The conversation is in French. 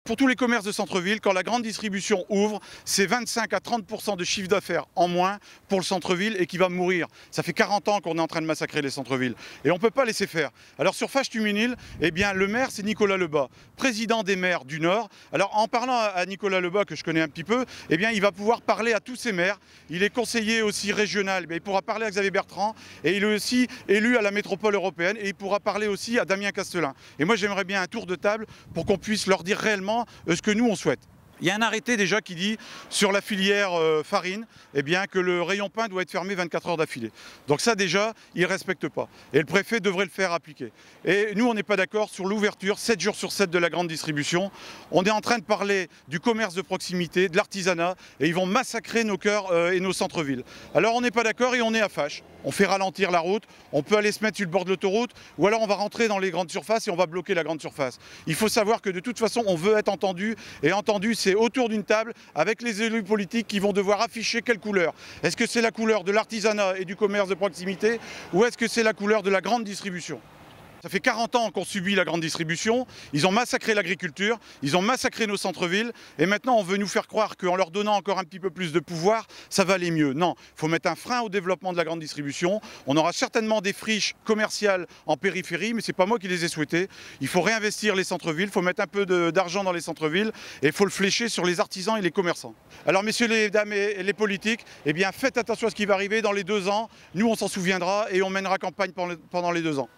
Pour tous les commerces de centre-ville, quand la grande distribution ouvre, c'est 25 à 30% de chiffre d'affaires en moins pour le centre-ville et qui va mourir. Ça fait 40 ans qu'on est en train de massacrer les centres-villes et on ne peut pas laisser faire. Alors sur Fâche-Tuménil, eh bien, le maire c'est Nicolas Lebas, président des maires du Nord. Alors en parlant à Nicolas Lebas, que je connais un petit peu, eh bien, il va pouvoir parler à tous ces maires. Il est conseiller aussi régional, il pourra parler à Xavier Bertrand et il est aussi élu à la métropole européenne et il pourra parler aussi à Damien Castelin. Et moi j'aimerais bien un tour de table pour qu'on puisse leur dire réellement ce que nous on souhaite. Il y a un arrêté déjà qui dit sur la filière farine eh bien, que le rayon pain doit être fermé 24 heures d'affilée. Donc ça déjà, ils ne respectent pas. Et le préfet devrait le faire appliquer. Et nous, on n'est pas d'accord sur l'ouverture 7 jours sur 7 de la grande distribution. On est en train de parler du commerce de proximité, de l'artisanat, et ils vont massacrer nos cœurs et nos centres-villes. Alors on n'est pas d'accord et on est à Fâche. On fait ralentir la route, on peut aller se mettre sur le bord de l'autoroute, ou alors on va rentrer dans les grandes surfaces et on va bloquer la grande surface. Il faut savoir que de toute façon, on veut être entendu, et entendu, c'est autour d'une table avec les élus politiques qui vont devoir afficher quelle couleur. Est-ce que c'est la couleur de l'artisanat et du commerce de proximité, ou est-ce que c'est la couleur de la grande distribution ? Ça fait 40 ans qu'on subit la grande distribution, ils ont massacré l'agriculture, ils ont massacré nos centres-villes et maintenant on veut nous faire croire qu'en leur donnant encore un petit peu plus de pouvoir, ça va aller mieux. Non, il faut mettre un frein au développement de la grande distribution. On aura certainement des friches commerciales en périphérie, mais ce n'est pas moi qui les ai souhaitées. Il faut réinvestir les centres-villes, il faut mettre un peu d'argent dans les centres-villes et il faut le flécher sur les artisans et les commerçants. Alors messieurs, les dames et les politiques, eh bien faites attention à ce qui va arriver dans les 2 ans. Nous on s'en souviendra et on mènera campagne pendant les 2 ans.